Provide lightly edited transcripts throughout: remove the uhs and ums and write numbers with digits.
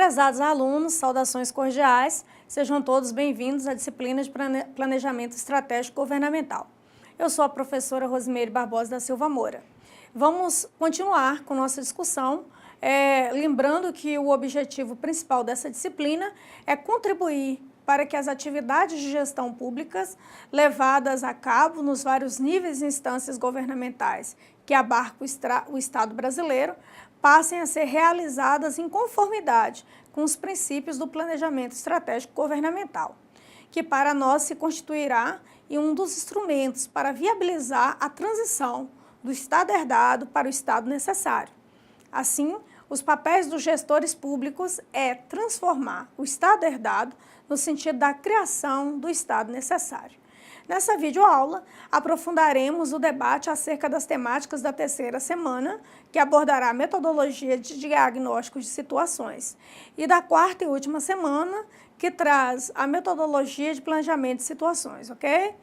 Prezados alunos, saudações cordiais, sejam todos bem-vindos à disciplina de Planejamento Estratégico Governamental. Eu sou a professora Rosimeire Barbosa da Silva Moura. Vamos continuar com nossa discussão, lembrando que o objetivo principal dessa disciplina é contribuir para que as atividades de gestão públicas levadas a cabo nos vários níveis e instâncias governamentais que abarcam o Estado brasileiro passem a ser realizadas em conformidade com os princípios do planejamento estratégico governamental, que para nós se constituirá em um dos instrumentos para viabilizar a transição do Estado herdado para o Estado necessário. Assim, os papéis dos gestores públicos é transformar o Estado herdado no sentido da criação do Estado necessário. Nessa videoaula, aprofundaremos o debate acerca das temáticas da terceira semana, que abordará a metodologia de diagnóstico de situações, e da quarta e última semana, que traz a metodologia de planejamento de situações, ok?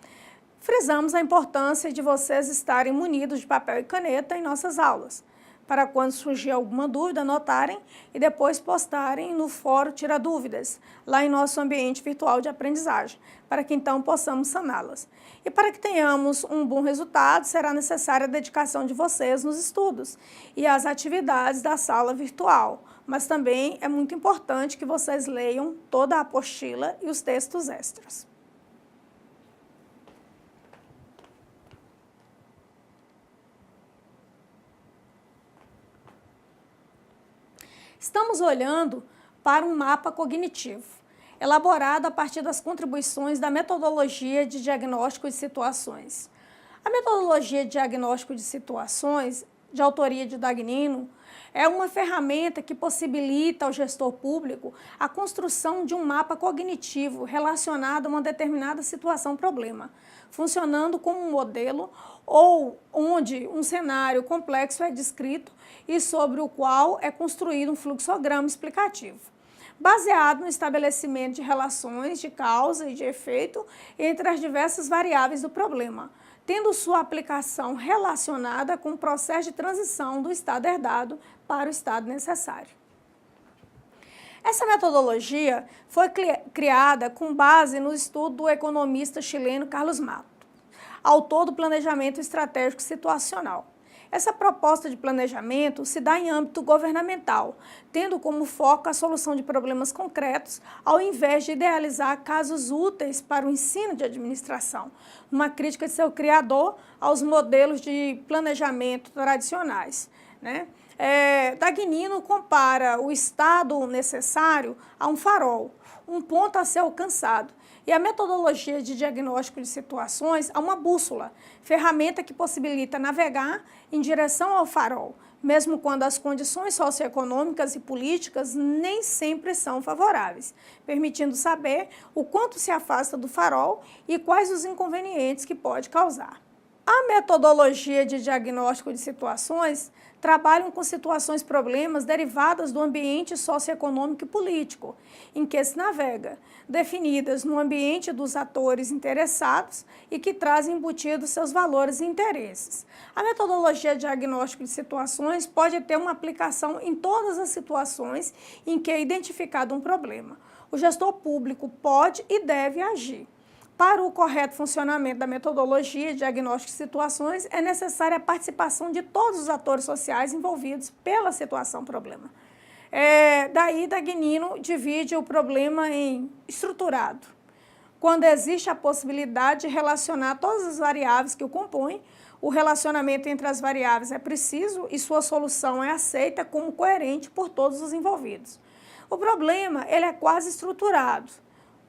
Frisamos a importância de vocês estarem munidos de papel e caneta em nossas aulas, para quando surgir alguma dúvida, anotarem e depois postarem no fórum Tira Dúvidas, lá em nosso ambiente virtual de aprendizagem, para que então possamos saná-las. E para que tenhamos um bom resultado, será necessária a dedicação de vocês nos estudos e às atividades da sala virtual, mas também é muito importante que vocês leiam toda a apostila e os textos extras. Estamos olhando para um mapa cognitivo, elaborado a partir das contribuições da metodologia de diagnóstico de situações. A metodologia de diagnóstico de situações, de autoria de Dagnino, é uma ferramenta que possibilita ao gestor público a construção de um mapa cognitivo relacionado a uma determinada situação-problema, funcionando como um modelo ou onde um cenário complexo é descrito e sobre o qual é construído um fluxograma explicativo, baseado no estabelecimento de relações de causa e de efeito entre as diversas variáveis do problema, tendo sua aplicação relacionada com o processo de transição do estado herdado para o estado necessário. Essa metodologia foi criada com base no estudo do economista chileno Carlos Mato, autor do Planejamento Estratégico Situacional. Essa proposta de planejamento se dá em âmbito governamental, tendo como foco a solução de problemas concretos, ao invés de idealizar casos úteis para o ensino de administração, uma crítica de seu criador aos modelos de planejamento tradicionais, né? Dagnino compara o estado necessário a um farol, um ponto a ser alcançado, e a metodologia de diagnóstico de situações a uma bússola, ferramenta que possibilita navegar em direção ao farol, mesmo quando as condições socioeconômicas e políticas nem sempre são favoráveis, permitindo saber o quanto se afasta do farol e quais os inconvenientes que pode causar. A metodologia de diagnóstico de situações trabalha com situações problemas derivadas do ambiente socioeconômico e político, em que se navega, definidas no ambiente dos atores interessados e que trazem embutidos seus valores e interesses. A metodologia de diagnóstico de situações pode ter uma aplicação em todas as situações em que é identificado um problema. O gestor público pode e deve agir. Para o correto funcionamento da metodologia de diagnóstico de situações, é necessária a participação de todos os atores sociais envolvidos pela situação-problema. Daí, Dagnino divide o problema em estruturado, quando existe a possibilidade de relacionar todas as variáveis que o compõem, o relacionamento entre as variáveis é preciso e sua solução é aceita como coerente por todos os envolvidos. O problema ele é quase estruturado,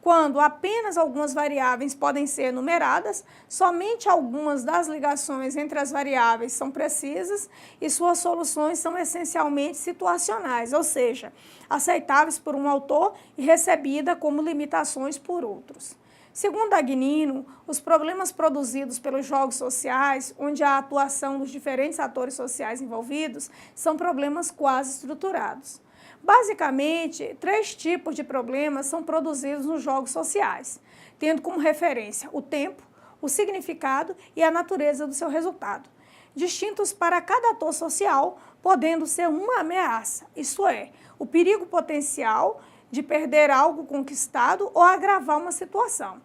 quando apenas algumas variáveis podem ser enumeradas, somente algumas das ligações entre as variáveis são precisas e suas soluções são essencialmente situacionais, ou seja, aceitáveis por um autor e recebida como limitações por outros. Segundo Dagnino, os problemas produzidos pelos jogos sociais, onde a atuação dos diferentes atores sociais envolvidos, são problemas quase estruturados. Basicamente, 3 tipos de problemas são produzidos nos jogos sociais, tendo como referência o tempo, o significado e a natureza do seu resultado. distintos para cada ator social, podendo ser uma ameaça, isto é, o perigo potencial de perder algo conquistado ou agravar uma situação.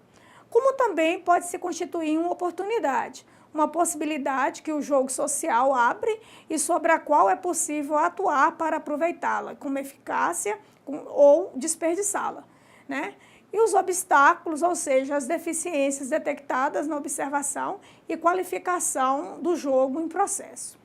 Como também pode se constituir uma oportunidade, uma possibilidade que o jogo social abre e sobre a qual é possível atuar para aproveitá-la com eficácia ou desperdiçá-la, né? E os obstáculos, ou seja, as deficiências detectadas na observação e qualificação do jogo em processo.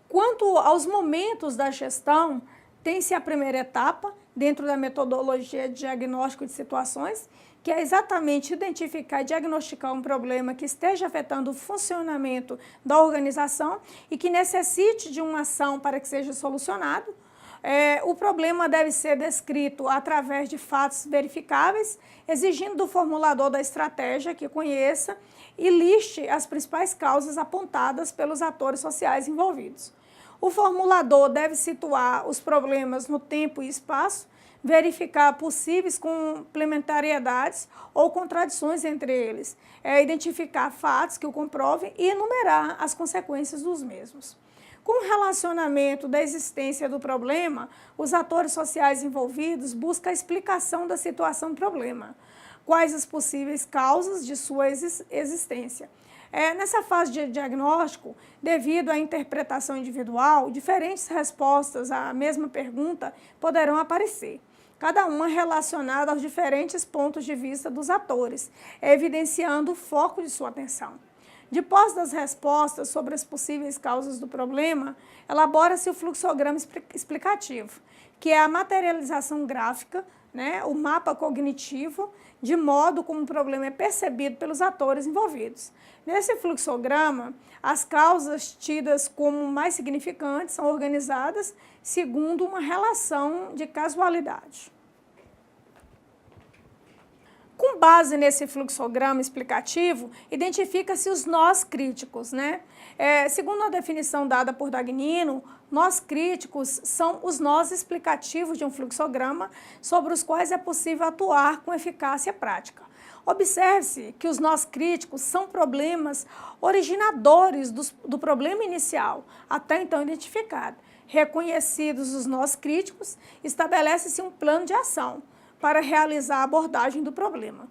Quanto aos momentos da gestão, tem-se a primeira etapa, dentro da metodologia de diagnóstico de situações, que é exatamente identificar e diagnosticar um problema que esteja afetando o funcionamento da organização e que necessite de uma ação para que seja solucionado. O problema deve ser descrito através de fatos verificáveis, exigindo do formulador da estratégia que conheça e liste as principais causas apontadas pelos atores sociais envolvidos. O formulador deve situar os problemas no tempo e espaço, verificar possíveis complementariedades ou contradições entre eles, identificar fatos que o comprovem e enumerar as consequências dos mesmos. Com o relacionamento da existência do problema, os atores sociais envolvidos buscam a explicação da situação do problema, quais as possíveis causas de sua existência. Nessa fase de diagnóstico, devido à interpretação individual, diferentes respostas à mesma pergunta poderão aparecer, cada uma relacionada aos diferentes pontos de vista dos atores, evidenciando o foco de sua atenção. Depois das respostas sobre as possíveis causas do problema, elabora-se o fluxograma explicativo, que é a materialização gráfica, né, o mapa cognitivo, de modo como o problema é percebido pelos atores envolvidos. Nesse fluxograma, as causas tidas como mais significantes são organizadas segundo uma relação de casualidade. Com base nesse fluxograma explicativo, identifica-se os nós críticos, né? Segundo a definição dada por Dagnino, nós críticos são os nós explicativos de um fluxograma sobre os quais é possível atuar com eficácia prática. Observe-se que os nós críticos são problemas originadores do problema inicial, até então identificado. Reconhecidos os nós críticos, estabelece-se um plano de ação para realizar a abordagem do problema.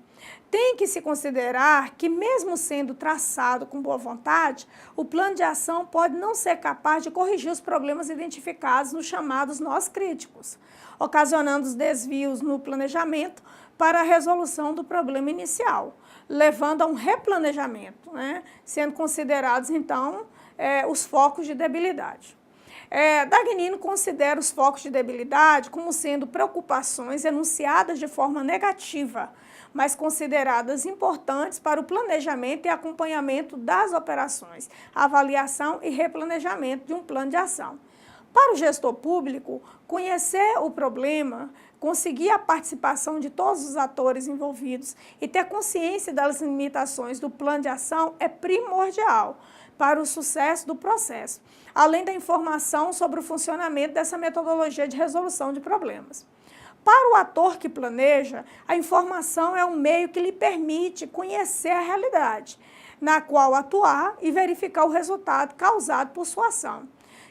Tem que se considerar que, mesmo sendo traçado com boa vontade, o plano de ação pode não ser capaz de corrigir os problemas identificados nos chamados nós críticos, ocasionando os desvios no planejamento para a resolução do problema inicial, levando a um replanejamento, né? Sendo considerados, então, os focos de debilidade. Dagnino considera os focos de debilidade como sendo preocupações enunciadas de forma negativa, mas consideradas importantes para o planejamento e acompanhamento das operações, avaliação e replanejamento de um plano de ação. Para o gestor público, conhecer o problema, conseguir a participação de todos os atores envolvidos e ter consciência das limitações do plano de ação é primordial para o sucesso do processo, além da informação sobre o funcionamento dessa metodologia de resolução de problemas. Para o ator que planeja, a informação é um meio que lhe permite conhecer a realidade, na qual atuar e verificar o resultado causado por sua ação.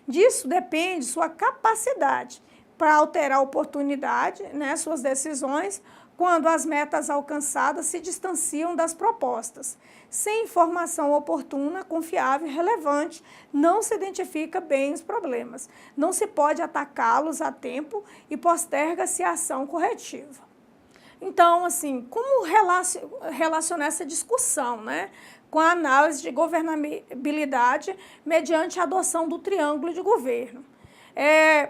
Disso depende sua capacidade para alterar a oportunidade, né, suas decisões, quando as metas alcançadas se distanciam das propostas. Sem informação oportuna, confiável e relevante, não se identifica bem os problemas, não se pode atacá-los a tempo e posterga-se a ação corretiva. Então, assim, como relacionar essa discussão, né, com a análise de governabilidade mediante a adoção do triângulo de governo?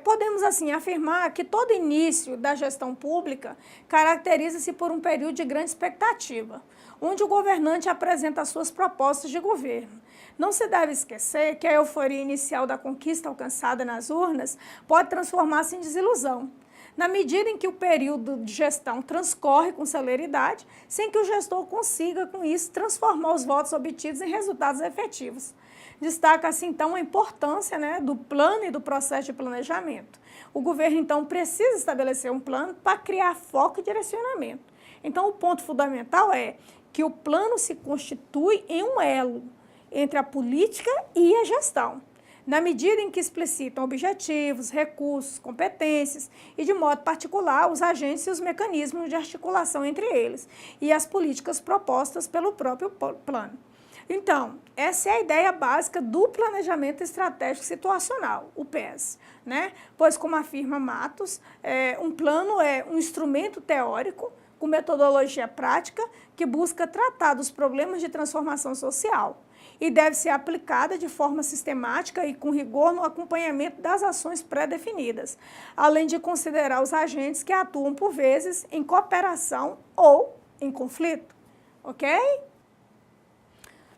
Podemos, assim, afirmar que todo início da gestão pública caracteriza-se por um período de grande expectativa, onde o governante apresenta as suas propostas de governo. Não se deve esquecer que a euforia inicial da conquista alcançada nas urnas pode transformar-se em desilusão, na medida em que o período de gestão transcorre com celeridade, sem que o gestor consiga, com isso, transformar os votos obtidos em resultados efetivos. Destaca-se, então, a importância, né, do plano e do processo de planejamento. O governo, então, precisa estabelecer um plano para criar foco e direcionamento. Então, o ponto fundamental é que o plano se constitui em um elo entre a política e a gestão, na medida em que explicitam objetivos, recursos, competências e, de modo particular, os agentes e os mecanismos de articulação entre eles e as políticas propostas pelo próprio plano. Então, essa é a ideia básica do planejamento estratégico situacional, o PES, né? Pois, como afirma Matos, um plano é um instrumento teórico com metodologia prática que busca tratar dos problemas de transformação social e deve ser aplicada de forma sistemática e com rigor no acompanhamento das ações pré-definidas, além de considerar os agentes que atuam, por vezes, em cooperação ou em conflito, ok?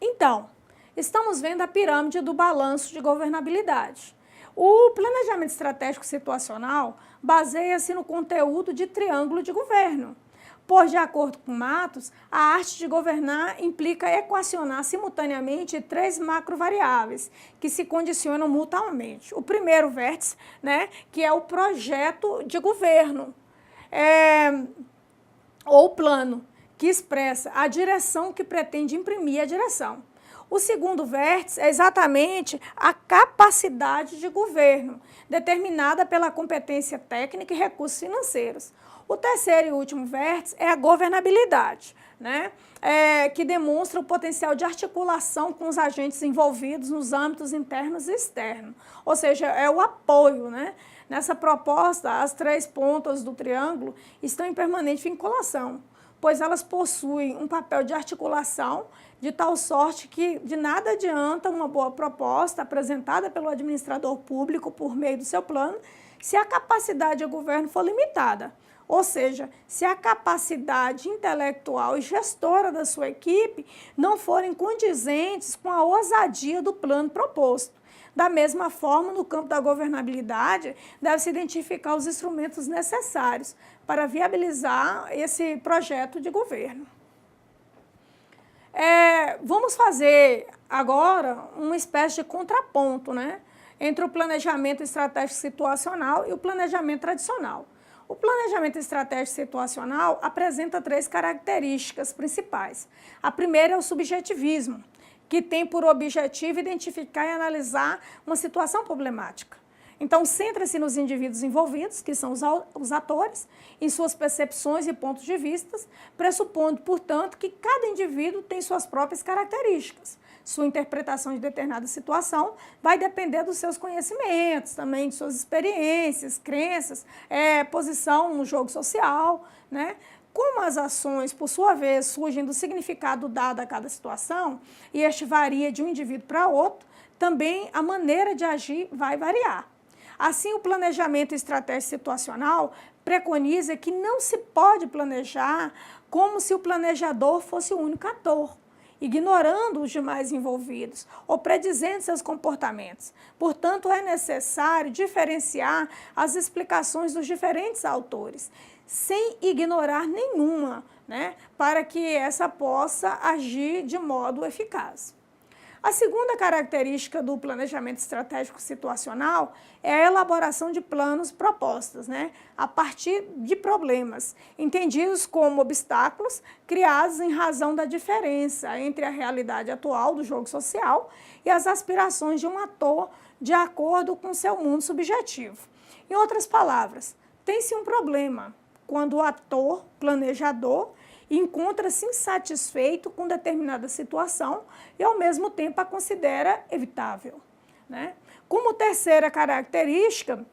Então, estamos vendo a pirâmide do balanço de governabilidade. O planejamento estratégico situacional baseia-se no conteúdo de triângulo de governo, pois, de acordo com Matos, a arte de governar implica equacionar simultaneamente 3 macrovariáveis que se condicionam mutuamente. O primeiro vértice, né, que é o projeto de governo, ou plano, que expressa a direção que pretende imprimir a direção. O segundo vértice é exatamente a capacidade de governo, determinada pela competência técnica e recursos financeiros. O terceiro e último vértice é a governabilidade, né? Que demonstra o potencial de articulação com os agentes envolvidos nos âmbitos internos e externos, ou seja, é o apoio, né? Nessa proposta, as 3 pontas do triângulo estão em permanente vinculação, pois elas possuem um papel de articulação de tal sorte que de nada adianta uma boa proposta apresentada pelo administrador público por meio do seu plano se a capacidade de governo for limitada. Ou seja, se a capacidade intelectual e gestora da sua equipe não forem condizentes com a ousadia do plano proposto. Da mesma forma, no campo da governabilidade, deve-se identificar os instrumentos necessários para viabilizar esse projeto de governo. Vamos fazer agora uma espécie de contraponto, né, entre o planejamento estratégico situacional e o planejamento tradicional. O planejamento estratégico situacional apresenta 3 características principais. A primeira é o subjetivismo, que tem por objetivo identificar e analisar uma situação problemática. Então, centra-se nos indivíduos envolvidos, que são os atores, em suas percepções e pontos de vista, pressupondo, portanto, que cada indivíduo tem suas próprias características. Sua interpretação de determinada situação vai depender dos seus conhecimentos, também de suas experiências, crenças, posição no jogo social, né? Como as ações, por sua vez, surgem do significado dado a cada situação, e este varia de um indivíduo para outro, também a maneira de agir vai variar. Assim, o planejamento estratégico situacional preconiza que não se pode planejar como se o planejador fosse o único ator, ignorando os demais envolvidos ou predizendo seus comportamentos. Portanto, é necessário diferenciar as explicações dos diferentes autores, sem ignorar nenhuma, né, para que essa possa agir de modo eficaz. A segunda característica do planejamento estratégico situacional é a elaboração de planos propostas, né, a partir de problemas, entendidos como obstáculos criados em razão da diferença entre a realidade atual do jogo social e as aspirações de um ator de acordo com seu mundo subjetivo. Em outras palavras, tem-se um problema quando o ator, planejador, encontra-se insatisfeito com determinada situação e, ao mesmo tempo, a considera evitável, né? Como terceira característica,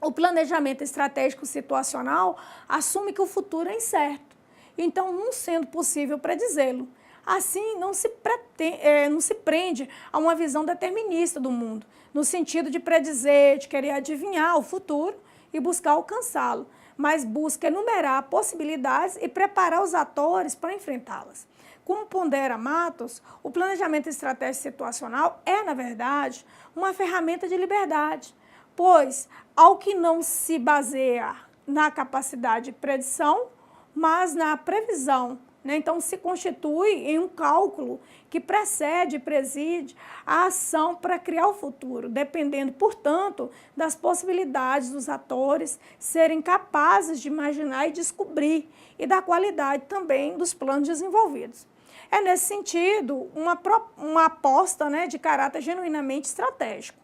o planejamento estratégico situacional assume que o futuro é incerto, então, não sendo possível predizê-lo. Assim, não se prende a uma visão determinista do mundo, no sentido de predizer, de querer adivinhar o futuro e buscar alcançá-lo, mas busca enumerar possibilidades e preparar os atores para enfrentá-las. Como pondera Matos, o planejamento estratégico situacional é, na verdade, uma ferramenta de liberdade, pois, ao que não se baseia na capacidade de predição, mas na previsão, né? Então, se constitui em um cálculo que precede e preside a ação para criar o futuro, dependendo, portanto, das possibilidades dos atores serem capazes de imaginar e descobrir, e da qualidade também dos planos desenvolvidos. É, nesse sentido, uma aposta, né, de caráter genuinamente estratégico,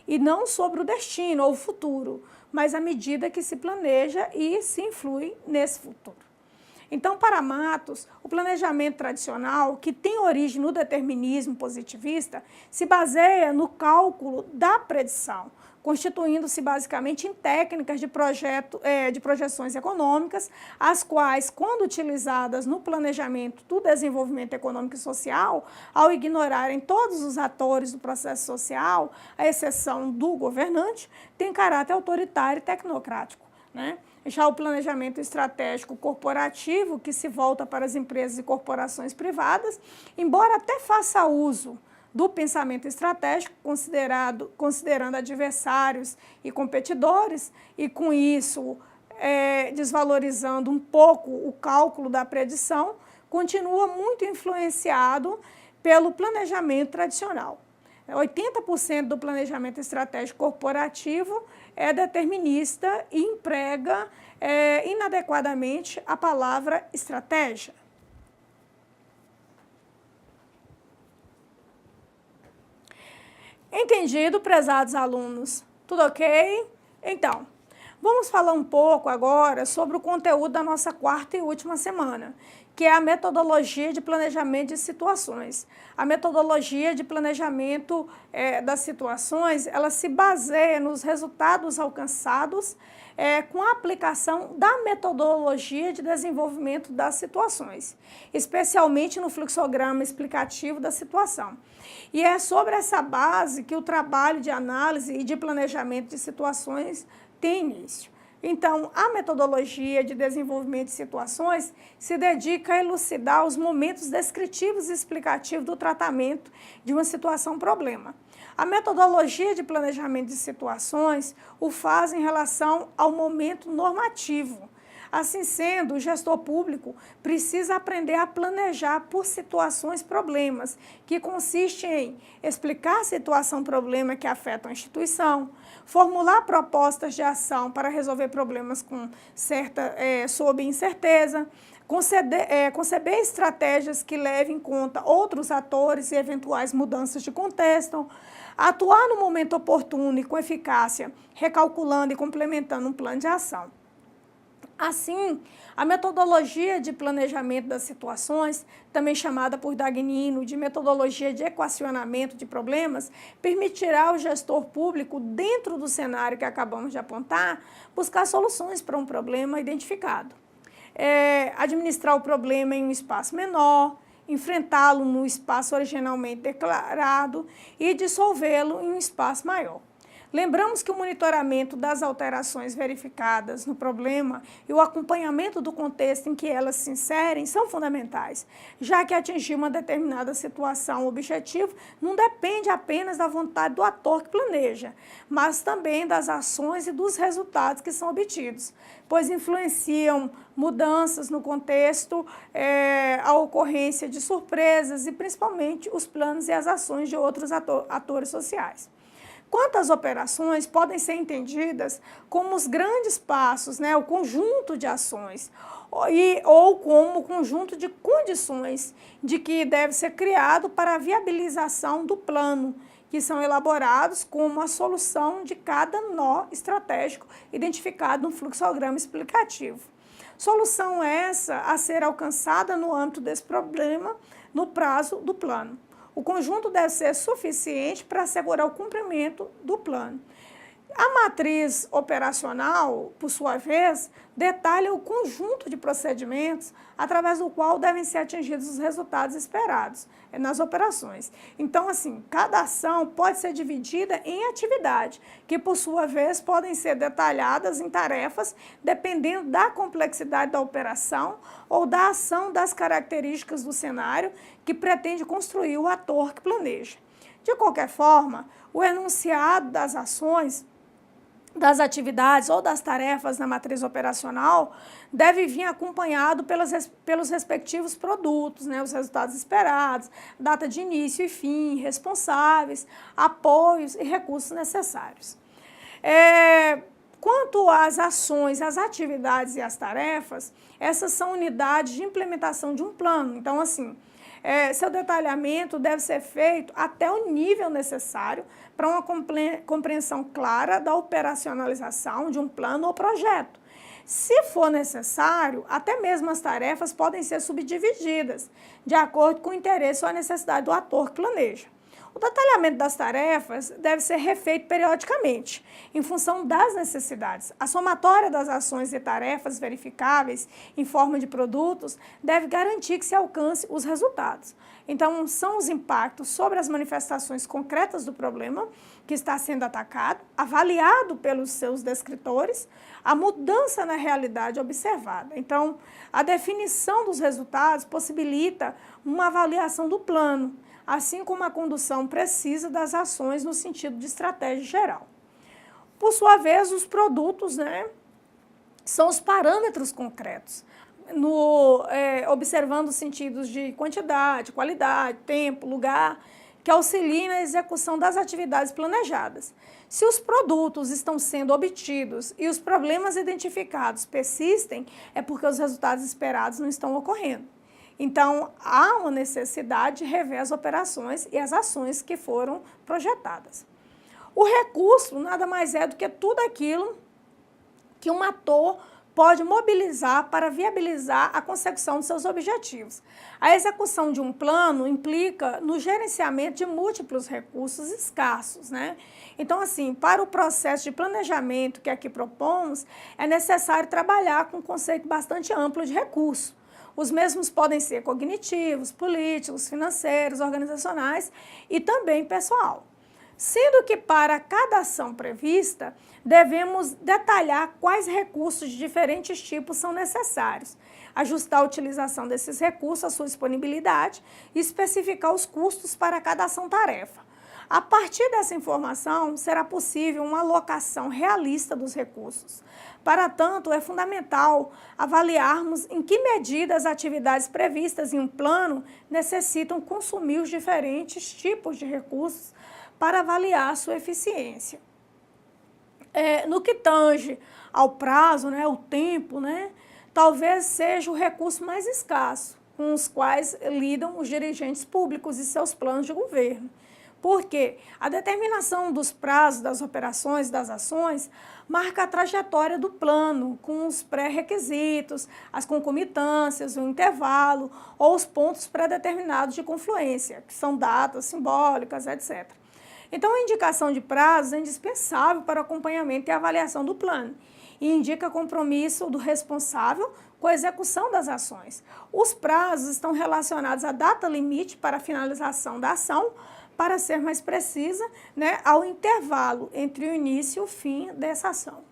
e não sobre o destino ou o futuro, mas à medida que se planeja e se influi nesse futuro. Então, para Matos, o planejamento tradicional, que tem origem no determinismo positivista, se baseia no cálculo da predição, constituindo-se basicamente em técnicas de projeções econômicas, as quais, quando utilizadas no planejamento do desenvolvimento econômico e social, ao ignorarem todos os atores do processo social, à exceção do governante, têm caráter autoritário e tecnocrático, né? Já o planejamento estratégico corporativo, que se volta para as empresas e corporações privadas, embora até faça uso do pensamento estratégico, considerando adversários e competidores, e com isso desvalorizando um pouco o cálculo da predição, continua muito influenciado pelo planejamento tradicional. 80% do planejamento estratégico corporativo é determinista e emprega inadequadamente a palavra estratégia. Entendido, prezados alunos? Tudo ok? Então, vamos falar um pouco agora sobre o conteúdo da nossa quarta e última semana, que é a metodologia de planejamento de situações. A metodologia de planejamento das situações, ela se baseia nos resultados alcançados com a aplicação da metodologia de desenvolvimento das situações, especialmente no fluxograma explicativo da situação. E é sobre essa base que o trabalho de análise e de planejamento de situações tem início. Então, a metodologia de desenvolvimento de situações se dedica a elucidar os momentos descritivos e explicativos do tratamento de uma situação-problema. A metodologia de planejamento de situações o faz em relação ao momento normativo. Assim sendo, o gestor público precisa aprender a planejar por situações-problemas, que consiste em explicar a situação-problema que afeta a instituição, formular propostas de ação para resolver problemas sob incerteza, conceber estratégias que levem em conta outros atores e eventuais mudanças de contexto, atuar no momento oportuno e com eficácia, recalculando e complementando um plano de ação. Assim, a metodologia de planejamento das situações, também chamada por Dagnino de metodologia de equacionamento de problemas, permitirá ao gestor público, dentro do cenário que acabamos de apontar, buscar soluções para um problema identificado. Administrar o problema em um espaço menor, enfrentá-lo no espaço originalmente declarado e dissolvê-lo em um espaço maior. Lembramos que o monitoramento das alterações verificadas no problema e o acompanhamento do contexto em que elas se inserem são fundamentais, já que atingir uma determinada situação ou objetivo não depende apenas da vontade do ator que planeja, mas também das ações e dos resultados que são obtidos, pois influenciam mudanças no contexto, a ocorrência de surpresas e principalmente os planos e as ações de outros atores sociais. Quanto às operações, podem ser entendidas como os grandes passos, né, o conjunto de ações, ou como o conjunto de condições de que deve ser criado para a viabilização do plano, que são elaborados como a solução de cada nó estratégico identificado no fluxograma explicativo. Solução essa a ser alcançada no âmbito desse problema no prazo do plano. O conjunto deve ser suficiente para assegurar o cumprimento do plano. A matriz operacional, por sua vez, detalha o conjunto de procedimentos através do qual devem ser atingidos os resultados esperados nas operações. Então, assim, cada ação pode ser dividida em atividade, que por sua vez podem ser detalhadas em tarefas, dependendo da complexidade da operação ou da ação das características do cenário que pretende construir o ator que planeja. De qualquer forma, o enunciado das ações, das atividades ou das tarefas na matriz operacional deve vir acompanhado pelos respectivos produtos, né, os resultados esperados, data de início e fim, responsáveis, apoios e recursos necessários. Quanto às ações, as atividades e as tarefas, essas são unidades de implementação de um plano. Então, assim, Seu detalhamento deve ser feito até o nível necessário para uma compreensão clara da operacionalização de um plano ou projeto. Se for necessário, até mesmo as tarefas podem ser subdivididas, de acordo com o interesse ou a necessidade do ator que planeja. O detalhamento das tarefas deve ser refeito periodicamente, em função das necessidades. A somatória das ações e tarefas verificáveis em forma de produtos deve garantir que se alcance os resultados. Então, são os impactos sobre as manifestações concretas do problema que está sendo atacado, avaliado pelos seus descritores, a mudança na realidade observada. Então, a definição dos resultados possibilita uma avaliação do plano, assim como a condução precisa das ações no sentido de estratégia geral. Por sua vez, os produtos, são os parâmetros concretos, observando os sentidos de quantidade, qualidade, tempo, lugar, que auxiliem na execução das atividades planejadas. Se os produtos estão sendo obtidos e os problemas identificados persistem, é porque os resultados esperados não estão ocorrendo. Então, há uma necessidade de rever as operações e as ações que foram projetadas. O recurso nada mais é do que tudo aquilo que um ator pode mobilizar para viabilizar a consecução de seus objetivos. A execução de um plano implica no gerenciamento de múltiplos recursos escassos, Então, assim, para o processo de planejamento que aqui propomos, é necessário trabalhar com um conceito bastante amplo de recurso. Os mesmos podem ser cognitivos, políticos, financeiros, organizacionais e também pessoal. Sendo que para cada ação prevista, devemos detalhar quais recursos de diferentes tipos são necessários, ajustar a utilização desses recursos à sua disponibilidade e especificar os custos para cada ação-tarefa. A partir dessa informação, será possível uma alocação realista dos recursos. Para tanto, é fundamental avaliarmos em que medida as atividades previstas em um plano necessitam consumir os diferentes tipos de recursos para avaliar sua eficiência. No que tange ao prazo, o tempo, talvez seja o recurso mais escasso, com os quais lidam os dirigentes públicos e seus planos de governo. Porque a determinação dos prazos das operações, das ações, marca a trajetória do plano, com os pré-requisitos, as concomitâncias, o intervalo ou os pontos pré-determinados de confluência, que são datas simbólicas, etc. Então, a indicação de prazos é indispensável para o acompanhamento e avaliação do plano e indica compromisso do responsável com a execução das ações. Os prazos estão relacionados à data limite para a finalização da ação, para ser mais precisa, ao intervalo entre o início e o fim dessa ação.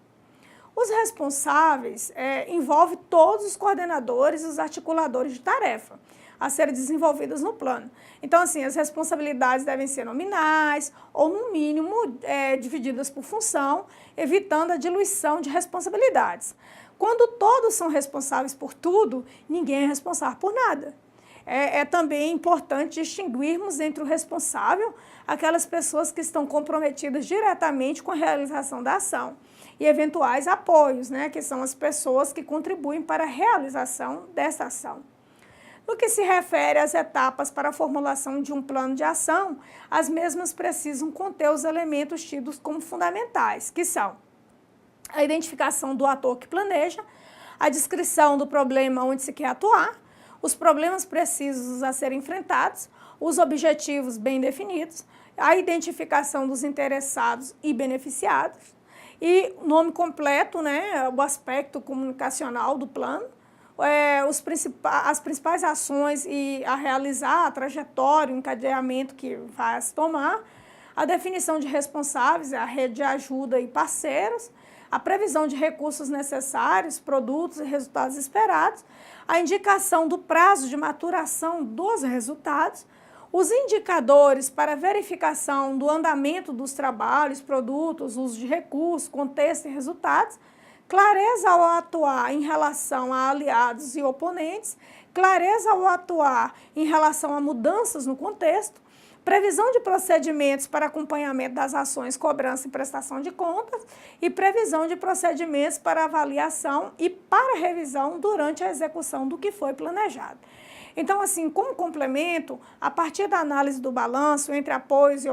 Os responsáveis envolvem todos os coordenadores e os articuladores de tarefa a serem desenvolvidas no plano. Então, assim, as responsabilidades devem ser nominais ou, no mínimo, divididas por função, evitando a diluição de responsabilidades. Quando todos são responsáveis por tudo, ninguém é responsável por nada. É também importante distinguirmos entre o responsável, aquelas pessoas que estão comprometidas diretamente com a realização da ação, e eventuais apoios, que são as pessoas que contribuem para a realização dessa ação. No que se refere às etapas para a formulação de um plano de ação, as mesmas precisam conter os elementos tidos como fundamentais, que são a identificação do ator que planeja, a descrição do problema onde se quer atuar, os problemas precisos a serem enfrentados, os objetivos bem definidos, a identificação dos interessados e beneficiados, e o nome completo, o aspecto comunicacional do plano, as principais ações a realizar, a trajetória, o encadeamento que vai se tomar, a definição de responsáveis, a rede de ajuda e parceiros, a previsão de recursos necessários, produtos e resultados esperados, a indicação do prazo de maturação dos resultados, os indicadores para verificação do andamento dos trabalhos, produtos, uso de recursos, contexto e resultados, clareza ao atuar em relação a aliados e oponentes, clareza ao atuar em relação a mudanças no contexto, previsão de procedimentos para acompanhamento das ações, cobrança e prestação de contas e previsão de procedimentos para avaliação e para revisão durante a execução do que foi planejado. Então, assim, como complemento, a partir da análise do balanço entre apoios e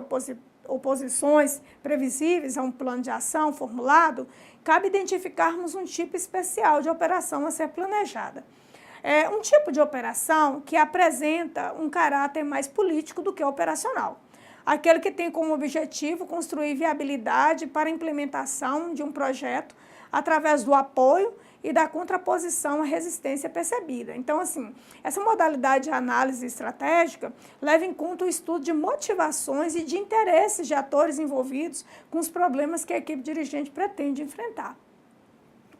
oposições previsíveis a um plano de ação formulado, cabe identificarmos um tipo especial de operação a ser planejada. É um tipo de operação que apresenta um caráter mais político do que operacional. Aquele que tem como objetivo construir viabilidade para a implementação de um projeto através do apoio e da contraposição à resistência percebida. Então, assim, essa modalidade de análise estratégica leva em conta o estudo de motivações e de interesses de atores envolvidos com os problemas que a equipe dirigente pretende enfrentar.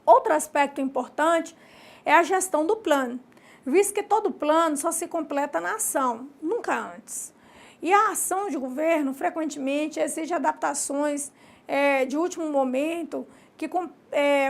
Outro aspecto importante é a gestão do plano, visto que todo plano só se completa na ação, nunca antes. E a ação de governo, frequentemente, exige adaptações de último momento que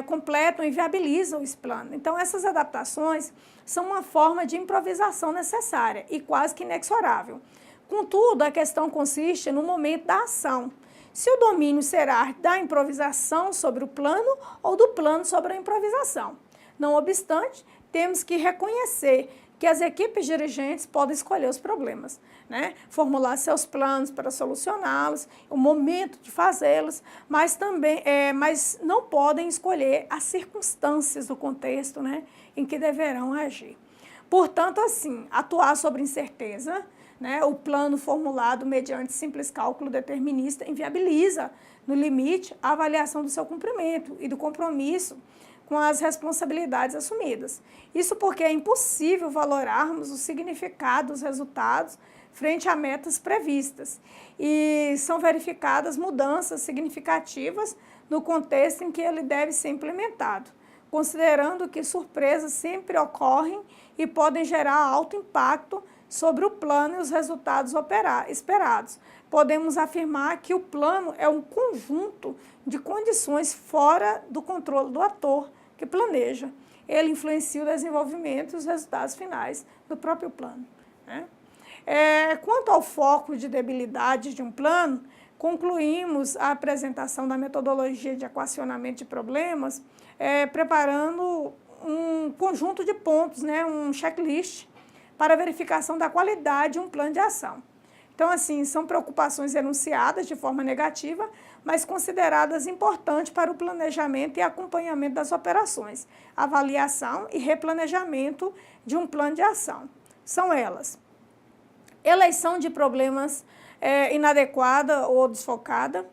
completam e viabilizam esse plano. Então, essas adaptações são uma forma de improvisação necessária e quase que inexorável. Contudo, a questão consiste no momento da ação. Se o domínio será da improvisação sobre o plano ou do plano sobre a improvisação. Não obstante, temos que reconhecer que as equipes dirigentes podem escolher os problemas, né? Formular seus planos para solucioná-los, o momento de fazê-los, mas não podem escolher as circunstâncias do contexto, né, em que deverão agir. Portanto, assim, atuar sobre incerteza, né, o plano formulado mediante simples cálculo determinista inviabiliza, no limite, a avaliação do seu cumprimento e do compromisso com as responsabilidades assumidas. Isso porque é impossível valorarmos o significado dos resultados frente a metas previstas e são verificadas mudanças significativas no contexto em que ele deve ser implementado, considerando que surpresas sempre ocorrem e podem gerar alto impacto sobre o plano e os resultados esperados. Podemos afirmar que o plano é um conjunto de condições fora do controle do ator que planeja. Ele influencia o desenvolvimento e os resultados finais do próprio plano, né? Quanto ao foco de debilidade de um plano, concluímos a apresentação da metodologia de equacionamento de problemas, preparando um conjunto de pontos, né, um checklist, para verificação da qualidade de um plano de ação. Então, assim, são preocupações enunciadas de forma negativa, mas consideradas importantes para o planejamento e acompanhamento das operações, avaliação e replanejamento de um plano de ação. São elas: eleição de problemas inadequada ou desfocada,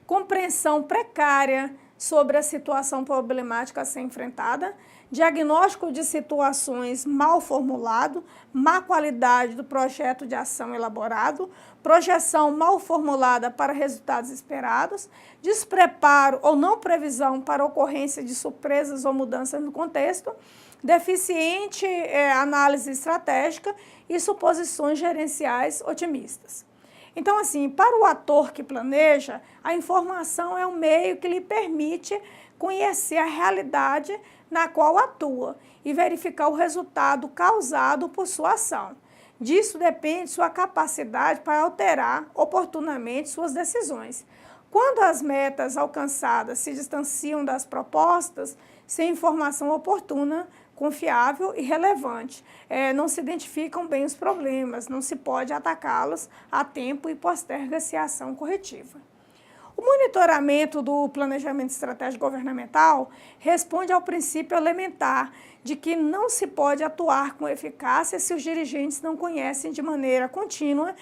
compreensão precária sobre a situação problemática a ser enfrentada, diagnóstico de situações mal formulado, má qualidade do projeto de ação elaborado, projeção mal formulada para resultados esperados, despreparo ou não previsão para ocorrência de surpresas ou mudanças no contexto, deficiente análise estratégica e suposições gerenciais otimistas. Então, assim, para o ator que planeja, a informação é um meio que lhe permite conhecer a realidade na qual atua e verificar o resultado causado por sua ação. Disso depende sua capacidade para alterar oportunamente suas decisões. Quando as metas alcançadas se distanciam das propostas, sem informação oportuna, confiável e relevante, não se identificam bem os problemas, não se pode atacá-los a tempo e posterga-se a ação corretiva. O monitoramento do planejamento estratégico governamental responde ao princípio elementar de que não se pode atuar com eficácia se os dirigentes não conhecem de maneira contínua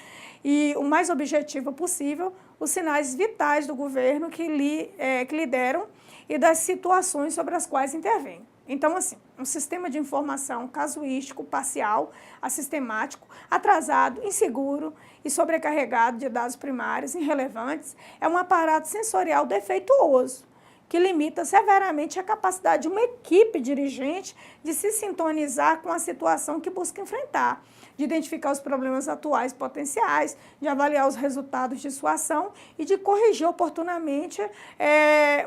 e o mais objetiva possível os sinais vitais do governo que lideram e das situações sobre as quais intervêm. Então, assim, um sistema de informação casuístico, parcial, assistemático, atrasado, inseguro e sobrecarregado de dados primários irrelevantes é um aparato sensorial defeituoso, que limita severamente a capacidade de uma equipe dirigente de se sintonizar com a situação que busca enfrentar, de identificar os problemas atuais potenciais, de avaliar os resultados de sua ação e de corrigir oportunamente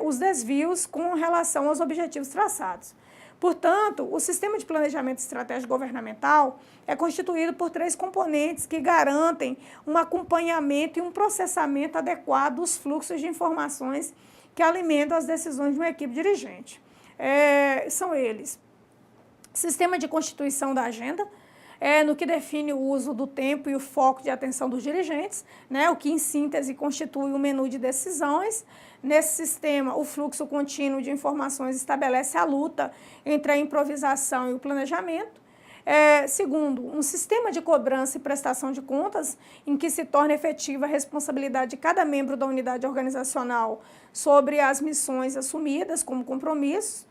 os desvios com relação aos objetivos traçados. Portanto, o sistema de planejamento estratégico governamental é constituído por 3 componentes que garantem um acompanhamento e um processamento adequado dos fluxos de informações que alimentam as decisões de uma equipe dirigente. São eles: sistema de constituição da agenda, no que define o uso do tempo e o foco de atenção dos dirigentes, né, o que em síntese constitui o menu de decisões. Nesse sistema, o fluxo contínuo de informações estabelece a luta entre a improvisação e o planejamento. Segundo, um sistema de cobrança e prestação de contas, em que se torna efetiva a responsabilidade de cada membro da unidade organizacional sobre as missões assumidas como compromissos.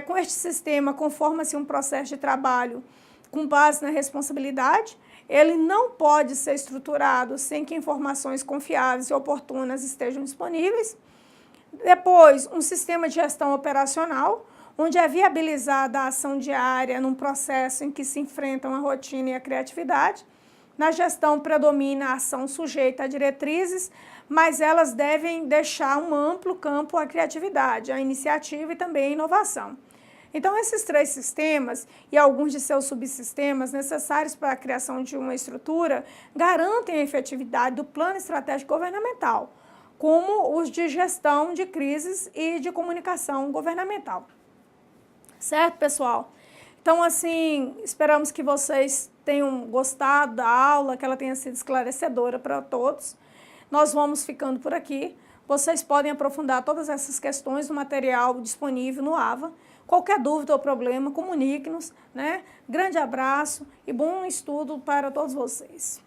Com este sistema, conforma-se um processo de trabalho com base na responsabilidade. Ele não pode ser estruturado sem que informações confiáveis e oportunas estejam disponíveis. Depois, um sistema de gestão operacional, onde é viabilizada a ação diária num processo em que se enfrentam a rotina e a criatividade. Na gestão predomina a ação sujeita a diretrizes, mas elas devem deixar um amplo campo à criatividade, à iniciativa e também à inovação. Então, esses 3 sistemas e alguns de seus subsistemas necessários para a criação de uma estrutura garantem a efetividade do plano estratégico governamental, como os de gestão de crises e de comunicação governamental. Certo, pessoal? Então, assim, esperamos que vocês tenham gostado da aula, que ela tenha sido esclarecedora para todos. Nós vamos ficando por aqui. Vocês podem aprofundar todas essas questões no material disponível no AVA. Qualquer dúvida ou problema, comunique-nos, né? Grande abraço e bom estudo para todos vocês.